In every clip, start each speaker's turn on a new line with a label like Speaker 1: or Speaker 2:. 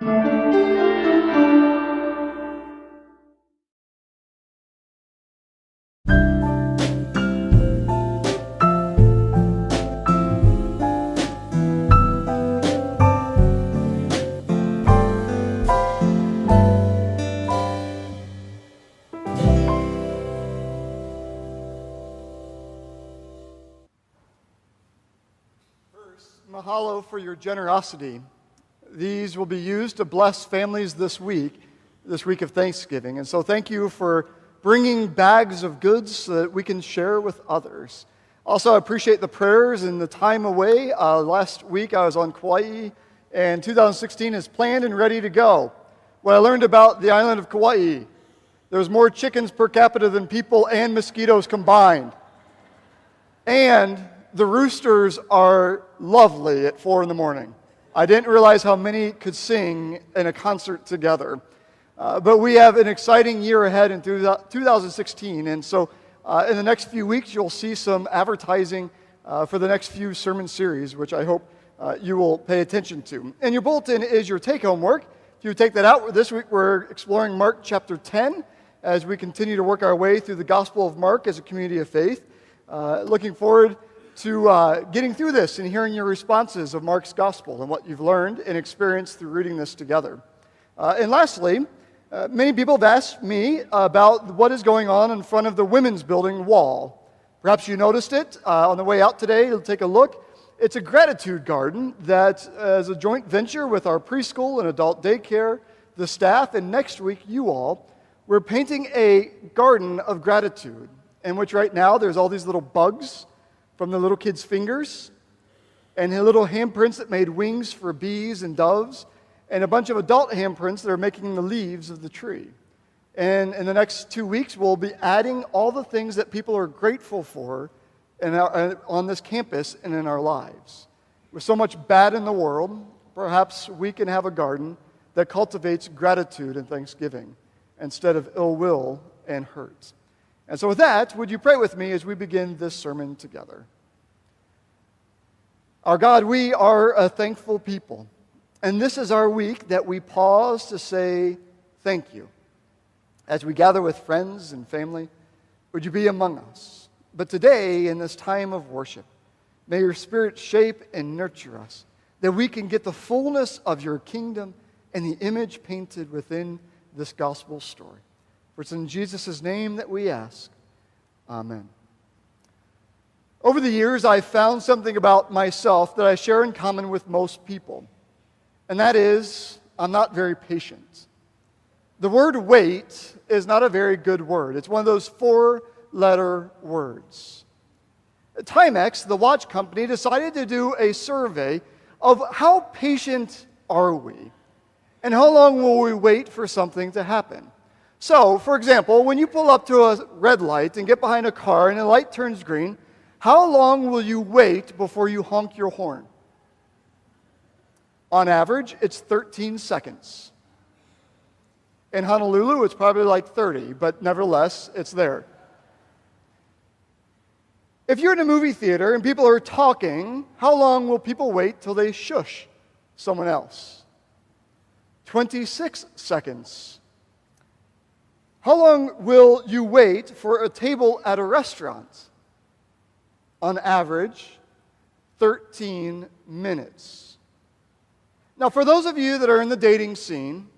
Speaker 1: Mahalo for your generosity. These will be used to bless families this week of Thanksgiving. And so thank you for bringing bags of goods so that we can share with others. Also, I appreciate the prayers and the time away. Last week I was on Kauai, and 2016 is planned and ready to go. What I learned about the island of Kauai, there's more chickens per capita than people and mosquitoes combined. And the roosters are lovely at 4 in the morning. I didn't realize how many could sing in a concert together. But we have an exciting year ahead in 2016. And so in the next few weeks, you'll see some advertising for the next few sermon series, which I hope you will pay attention to. And your bulletin is your take-home work. If you take that out, this week we're exploring Mark chapter 10 as we continue to work our way through the Gospel of Mark as a community of faith. Looking forward to getting through this and hearing your responses of Mark's gospel and what you've learned and experienced through reading this together. And lastly, many people have asked me about what is going on in front of the women's building wall. Perhaps you noticed it on the way out today. You'll take a look. It's a gratitude garden that is a joint venture with our preschool and adult daycare, the staff, and next week you all. We're painting a garden of gratitude in which right now there's all these little bugs from the little kids' fingers, and little handprints that made wings for bees and doves, and a bunch of adult handprints that are making the leaves of the tree. And in the next 2 weeks, we'll be adding all the things that people are grateful for on this campus and in our lives. With so much bad in the world, perhaps we can have a garden that cultivates gratitude and thanksgiving instead of ill will and hurt. And so with that, would you pray with me as we begin this sermon together? Our God, we are a thankful people. And this is our week that we pause to say thank you. As we gather with friends and family, would you be among us? But today, in this time of worship, may your Spirit shape and nurture us, that we can get the fullness of your kingdom and the image painted within this gospel story. For it's in Jesus' name that we ask. Amen. Over the years, I've found something about myself that I share in common with most people. And that is, I'm not very patient. The word wait is not a very good word. It's one of those 4-letter words. Timex, the watch company, decided to do a survey of how patient are we and how long will we wait for something to happen. So, for example, when you pull up to a red light and get behind a car and the light turns green, how long will you wait before you honk your horn? On average, it's 13 seconds. In Honolulu, it's probably like 30, but nevertheless, it's there. If you're in a movie theater and people are talking, how long will people wait till they shush someone else? 26 seconds. How long will you wait for a table at a restaurant? On average, 13 minutes. Now, for those of you that are in the dating scene,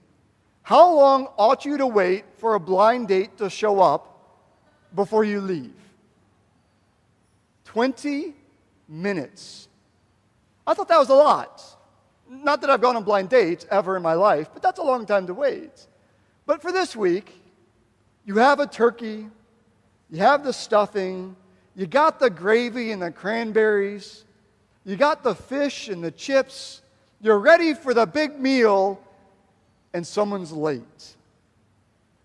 Speaker 1: how long ought you to wait for a blind date to show up before you leave? 20 minutes. I thought that was a lot. Not that I've gone on blind dates ever in my life, but that's a long time to wait. But for this week, you have a turkey, you have the stuffing, you got the gravy and the cranberries, you got the fish and the chips, you're ready for the big meal, and someone's late.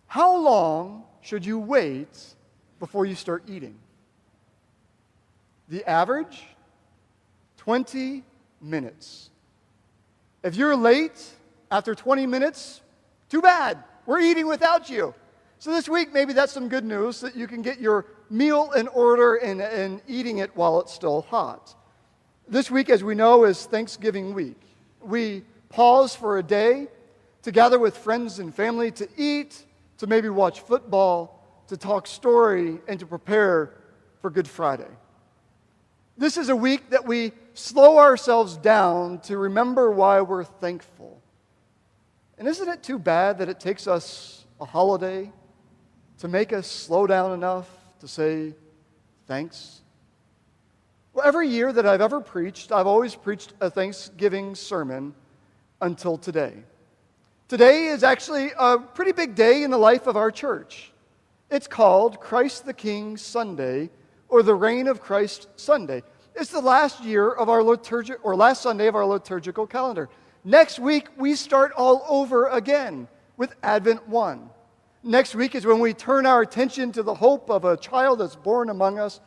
Speaker 1: How long should you wait before you start eating? The average? 20 minutes. If you're late after 20 minutes, too bad. We're eating without you. So this week, maybe that's some good news that you can get your meal in order and eating it while it's still hot. This week, as we know, is Thanksgiving week. We pause for a day to gather with friends and family, to eat, to maybe watch football, to talk story, and to prepare for Good Friday. This is a week that we slow ourselves down to remember why we're thankful. And isn't it too bad that it takes us a holiday to make us slow down enough to say thanks? Well, every year that I've ever preached, I've always preached a Thanksgiving sermon until today. Today is actually a pretty big day in the life of our church. It's called Christ the King Sunday, or the Reign of Christ Sunday. It's the last year of our last Sunday of our liturgical calendar. Next week, we start all over again with Advent 1. Next week is when we turn our attention to the hope of a child that's born among us.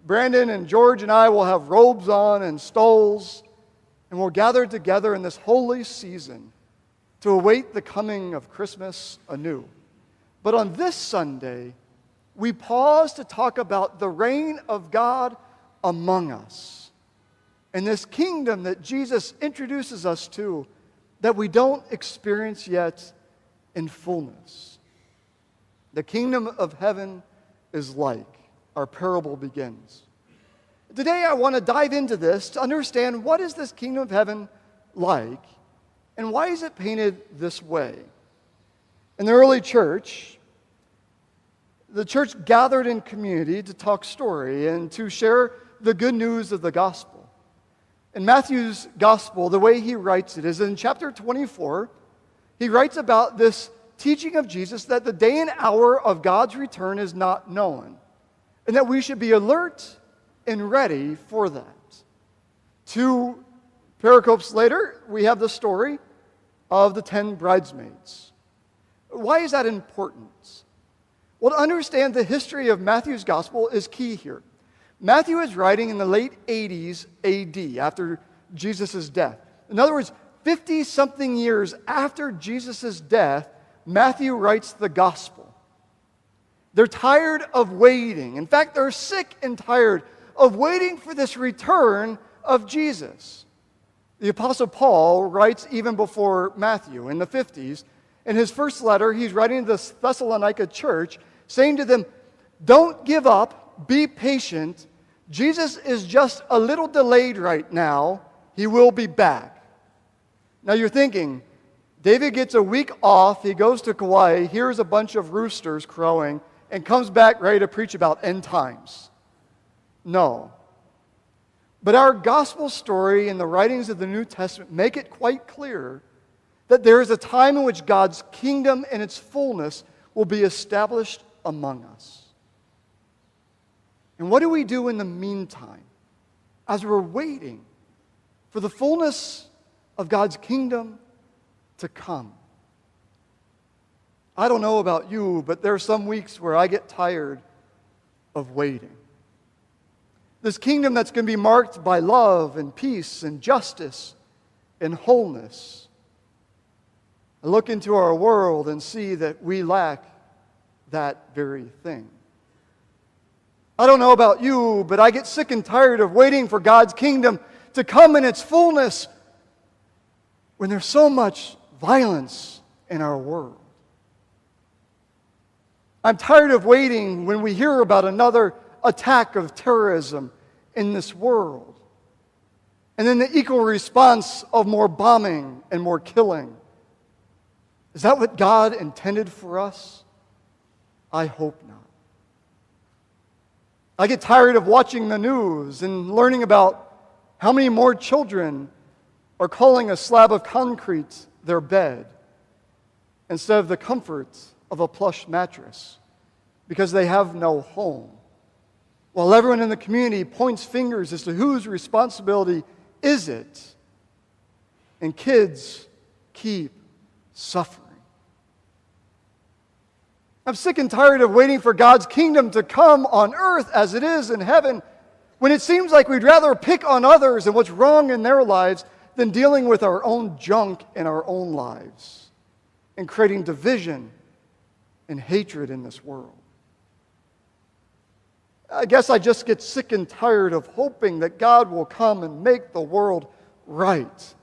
Speaker 1: Brandon and George and I will have robes on and stoles, and we'll gather together in this holy season to await the coming of Christmas anew. But on this Sunday, we pause to talk about the reign of God among us and this kingdom that Jesus introduces us to that we don't experience yet in fullness. The kingdom of heaven is like. Our parable begins. Today I want to dive into this to understand what is this kingdom of heaven like and why is it painted this way. In the early church, the church gathered in community to talk story and to share the good news of the gospel. In Matthew's gospel, the way he writes it is in chapter 24, he writes about this teaching of Jesus that the day and hour of God's return is not known, and that we should be alert and ready for that. 2 pericopes later, we have the story of the 10 bridesmaids. Why is that important? Well, to understand the history of Matthew's gospel is key here. Matthew is writing in the late 80s AD, after Jesus' death. In other words, 50-something years after Jesus' death, Matthew writes the gospel. They're tired of waiting. In fact, they're sick and tired of waiting for this return of Jesus. The Apostle Paul writes even before Matthew, in the 50s. In his first letter, he's writing to the Thessalonica church, saying to them, don't give up, be patient. Jesus is just a little delayed right now. He will be back. Now you're thinking, David gets a week off, he goes to Kauai, hears a bunch of roosters crowing, and comes back ready to preach about end times. No. But our gospel story and the writings of the New Testament make it quite clear that there is a time in which God's kingdom in its fullness will be established among us. And what do we do in the meantime as we're waiting for the fullness of God's kingdom to come? I don't know about you, but there are some weeks where I get tired of waiting. This kingdom that's going to be marked by love and peace and justice and wholeness. I look into our world and see that we lack that very thing. I don't know about you, but I get sick and tired of waiting for God's kingdom to come in its fullness when there's so much violence in our world. I'm tired of waiting when we hear about another attack of terrorism in this world, and then the equal response of more bombing and more killing. Is that what God intended for us? I hope not. I get tired of watching the news and learning about how many more children are calling a slab of concrete their bed instead of the comfort of a plush mattress because they have no home. While everyone in the community points fingers as to whose responsibility is it, and kids keep suffering. I'm sick and tired of waiting for God's kingdom to come on earth as it is in heaven, when it seems like we'd rather pick on others and what's wrong in their lives than dealing with our own junk in our own lives and creating division and hatred in this world. I guess I just get sick and tired of hoping that God will come and make the world right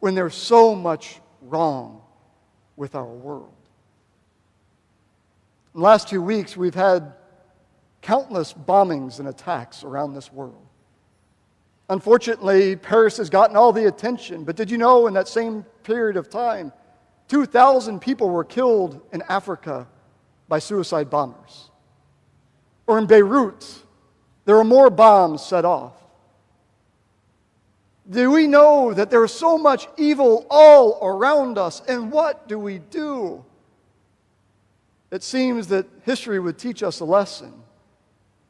Speaker 1: when there's so much wrong with our world. In the last 2 weeks, we've had countless bombings and attacks around this world. Unfortunately, Paris has gotten all the attention, but did you know in that same period of time, 2,000 people were killed in Africa by suicide bombers? Or in Beirut, there were more bombs set off. Do we know that there is so much evil all around us, and what do we do? It seems that history would teach us a lesson,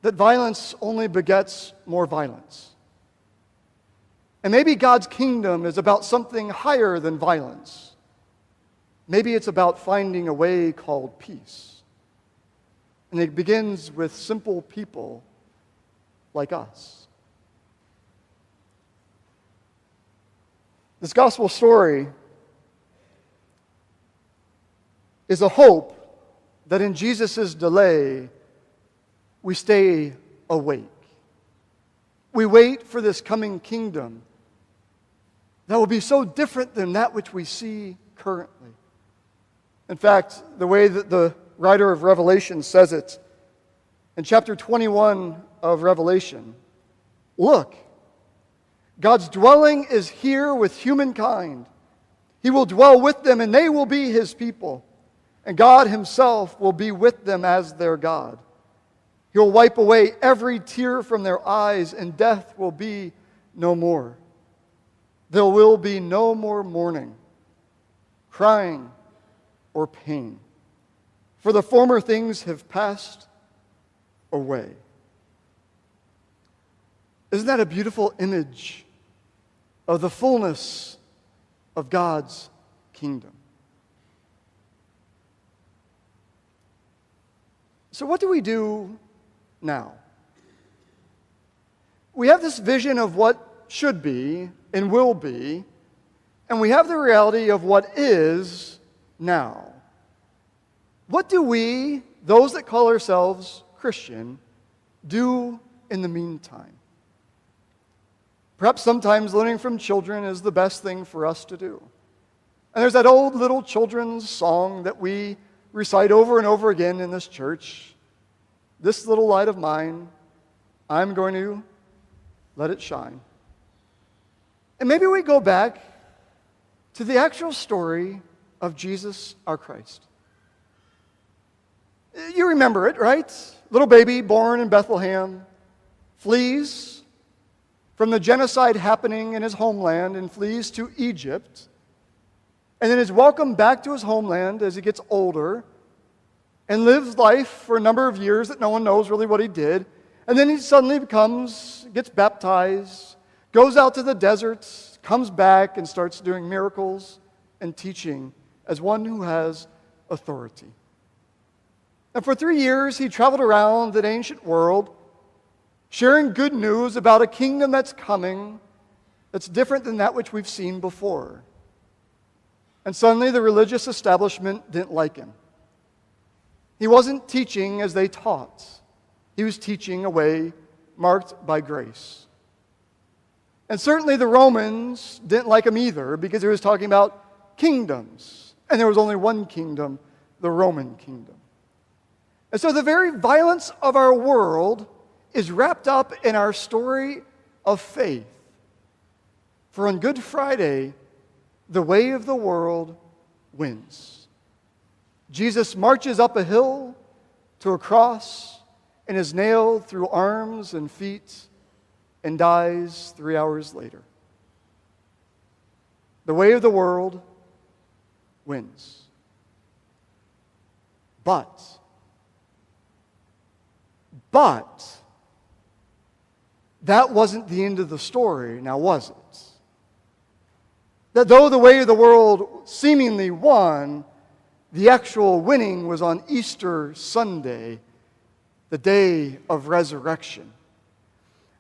Speaker 1: that violence only begets more violence. And maybe God's kingdom is about something higher than violence. Maybe it's about finding a way called peace. And it begins with simple people like us. This gospel story is a hope that in Jesus' delay, we stay awake. We wait for this coming kingdom that will be so different than that which we see currently. In fact, the way that the writer of Revelation says it, in chapter 21 of Revelation, look, God's dwelling is here with humankind. He will dwell with them, and they will be His people. And God Himself will be with them as their God. He'll wipe away every tear from their eyes, and death will be no more. There will be no more mourning, crying, or pain, for the former things have passed away. Isn't that a beautiful image of the fullness of God's kingdom? So what do we do now? We have this vision of what should be and will be, and we have the reality of what is now. What do we, those that call ourselves Christian, do in the meantime? Perhaps sometimes learning from children is the best thing for us to do. And there's that old little children's song that we recite over and over again in this church. This little light of mine, I'm going to let it shine. And maybe we go back to the actual story of Jesus our Christ. You remember it, right? Little baby born in Bethlehem, flees from the genocide happening in his homeland and flees to Egypt, and then is welcomed back to his homeland as he gets older and lives life for a number of years that no one knows really what he did. And then he suddenly gets baptized, goes out to the desert, comes back and starts doing miracles and teaching as one who has authority. And for 3 years, he traveled around the ancient world, sharing good news about a kingdom that's coming that's different than that which we've seen before. And suddenly the religious establishment didn't like him. He wasn't teaching as they taught. He was teaching a way marked by grace. And certainly the Romans didn't like him either, because he was talking about kingdoms. And there was only one kingdom, the Roman kingdom. And so the very violence of our world is wrapped up in our story of faith. For on Good Friday, the way of the world wins. Jesus marches up a hill to a cross and is nailed through arms and feet and dies 3 hours later. The way of the world wins. But that wasn't the end of the story, now was it? That though the way of the world seemingly won, the actual winning was on Easter Sunday, the day of resurrection.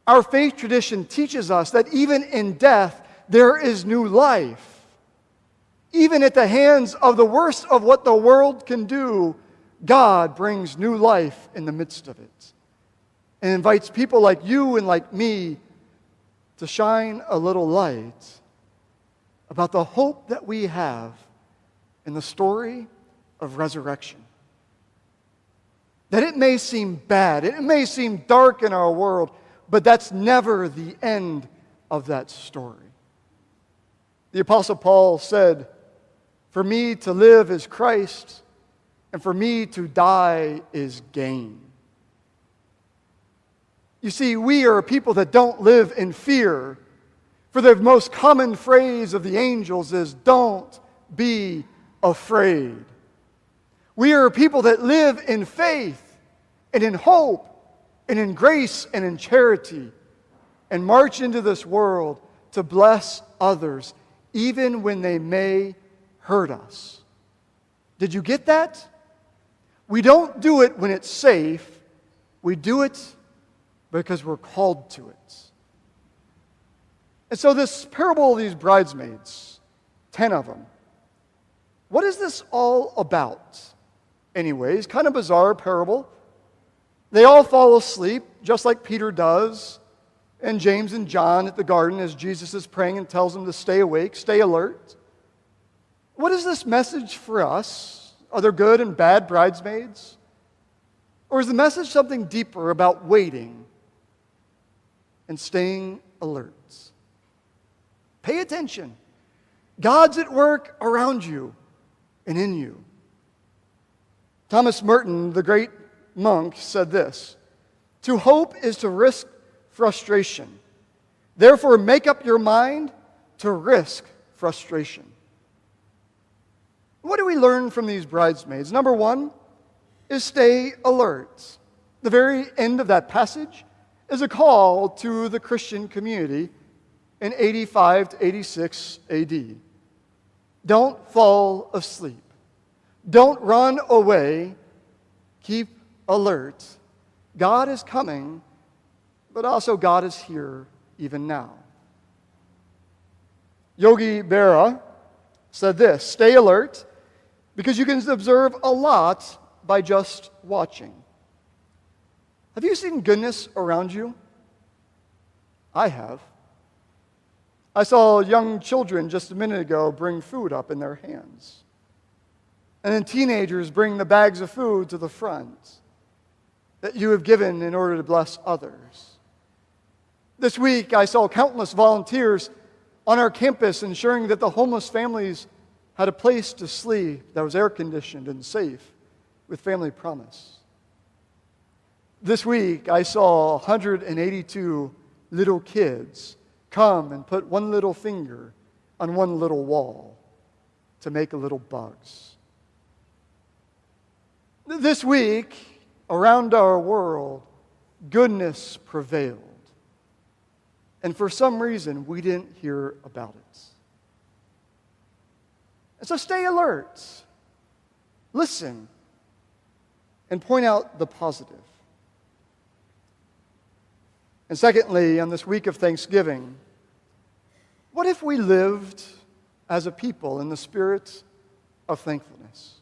Speaker 1: Our faith tradition teaches us that even in death, there is new life. Even at the hands of the worst of what the world can do, God brings new life in the midst of it and invites people like you and like me to shine a little light about the hope that we have in the story of resurrection. That it may seem bad, it may seem dark in our world, but that's never the end of that story. The Apostle Paul said, "For me to live is Christ, and for me to die is gain." You see, we are a people that don't live in fear. For the most common phrase of the angels is, "Don't be afraid." We are a people that live in faith and in hope and in grace and in charity and march into this world to bless others even when they may hurt us. Did you get that? We don't do it when it's safe. We do it because we're called to it. And so this parable of these bridesmaids, 10 of them, what is this all about? Anyways, kind of bizarre parable. They all fall asleep, just like Peter does, and James and John at the garden as Jesus is praying and tells them to stay awake, stay alert. What is this message for us? Are there good and bad bridesmaids? Or is the message something deeper about waiting and staying alert? Pay attention. God's at work around you and in you. Thomas Merton, the great monk, said this: "To hope is to risk frustration. Therefore, make up your mind to risk frustration." What do we learn from these bridesmaids? Number one is stay alert. The very end of that passage is a call to the Christian community in 85 to 86 AD. Don't fall asleep. Don't run away. Keep alert. God is coming, but also God is here even now. Yogi Berra said this: "Stay alert because you can observe a lot by just watching." Have you seen goodness around you? I have. I saw young children just a minute ago bring food up in their hands. And then teenagers bring the bags of food to the front that you have given in order to bless others. This week, I saw countless volunteers on our campus ensuring that the homeless families had a place to sleep that was air-conditioned and safe with Family Promise. This week, I saw 182 little kids come and put one little finger on one little wall to make a little bugs. This week, around our world, goodness prevailed. And for some reason, we didn't hear about it. And so stay alert. Listen. And point out the positive. And secondly, on this week of Thanksgiving, what if we lived as a people in the spirit of thankfulness?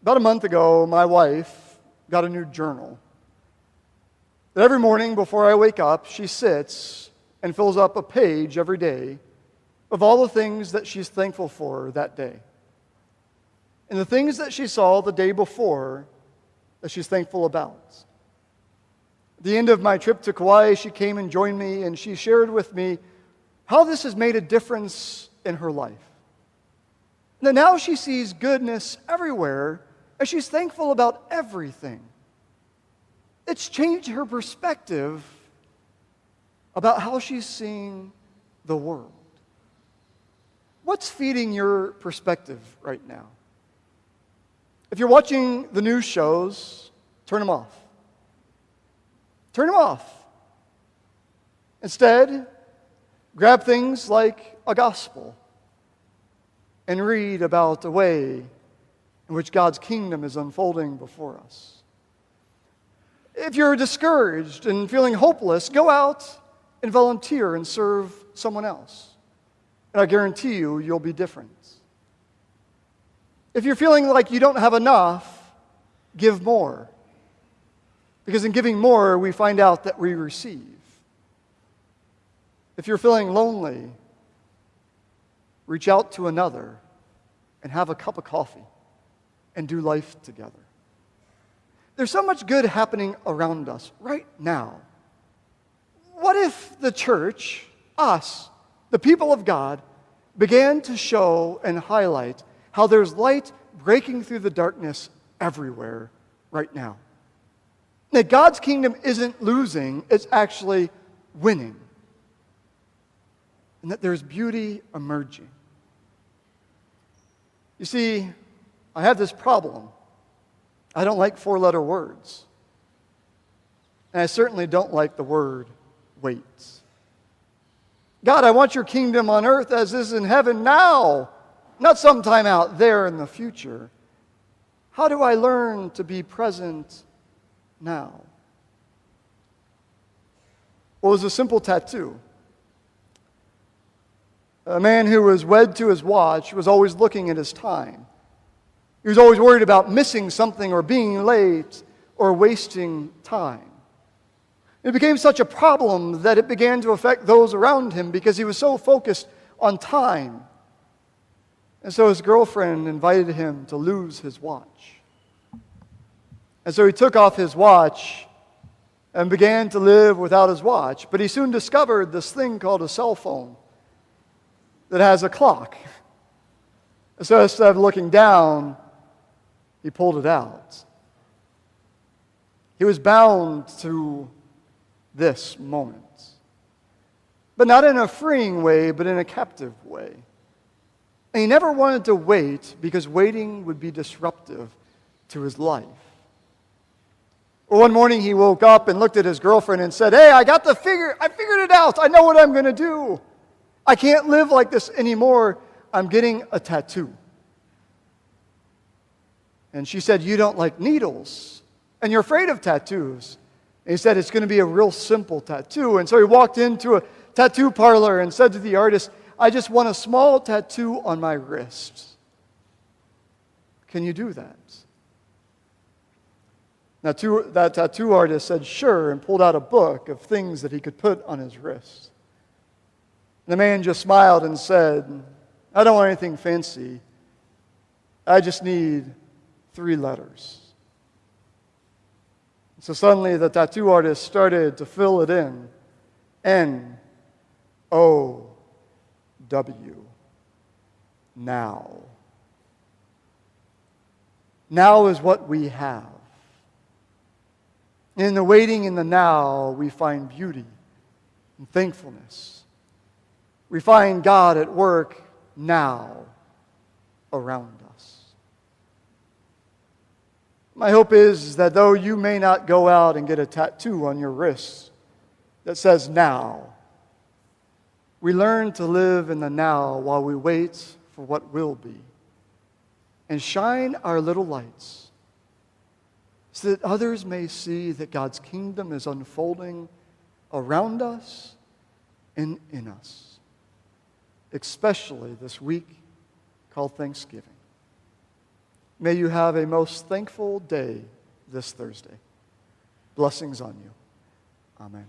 Speaker 1: About a month ago, my wife got a new journal. That every morning before I wake up, she sits and fills up a page every day of all the things that she's thankful for that day. And the things that she saw the day before that she's thankful about. At the end of my trip to Kauai, she came and joined me, and she shared with me how this has made a difference in her life. And now she sees goodness everywhere, and she's thankful about everything. It's changed her perspective about how she's seeing the world. What's feeding your perspective right now? If you're watching the news shows, turn them off. Turn them off. Instead, grab things like a gospel and read about the way in which God's kingdom is unfolding before us. If you're discouraged and feeling hopeless, go out and volunteer and serve someone else. And I guarantee you, you'll be different. If you're feeling like you don't have enough, give more. Because in giving more, we find out that we receive. If you're feeling lonely, reach out to another and have a cup of coffee and do life together. There's so much good happening around us right now. What if the church, us, the people of God, began to show and highlight how there's light breaking through the darkness everywhere right now? That God's kingdom isn't losing, it's actually winning. And that there's beauty emerging. You see, I have this problem. I don't like four-letter words. And I certainly don't like the word wait. God, I want your kingdom on earth as is in heaven now, not sometime out there in the future. How do I learn to be present now? Well, it was a simple tattoo. A man who was wed to his watch was always looking at his time. He was always worried about missing something or being late or wasting time. It became such a problem that it began to affect those around him because he was so focused on time. And so his girlfriend invited him to lose his watch. And so he took off his watch and began to live without his watch. But he soon discovered this thing called a cell phone that has a clock. So instead of looking down, he pulled it out. He was bound to this moment. But not in a freeing way, but in a captive way. And he never wanted to wait because waiting would be disruptive to his life. Well, one morning he woke up and looked at his girlfriend and said, "Hey, I figured it out. I know what I'm going to do. I can't live like this anymore. I'm getting a tattoo." And she said, "You don't like needles, and you're afraid of tattoos." And he said, "It's going to be a real simple tattoo." And so he walked into a tattoo parlor and said to the artist, "I just want a small tattoo on my wrist. Can you do that?" Now, that tattoo artist said, "Sure," and pulled out a book of things that he could put on his wrist. And the man just smiled and said, "I don't want anything fancy. I just need 3 letters." So suddenly the tattoo artist started to fill it in. N-O-W. Now. Now is what we have. In the waiting in the now, we find beauty and thankfulness. We find God at work now around us. My hope is that though you may not go out and get a tattoo on your wrist that says now, we learn to live in the now while we wait for what will be, and shine our little lights so that others may see that God's kingdom is unfolding around us and in us, especially this week called Thanksgiving. May you have a most thankful day this Thursday. Blessings on you. Amen.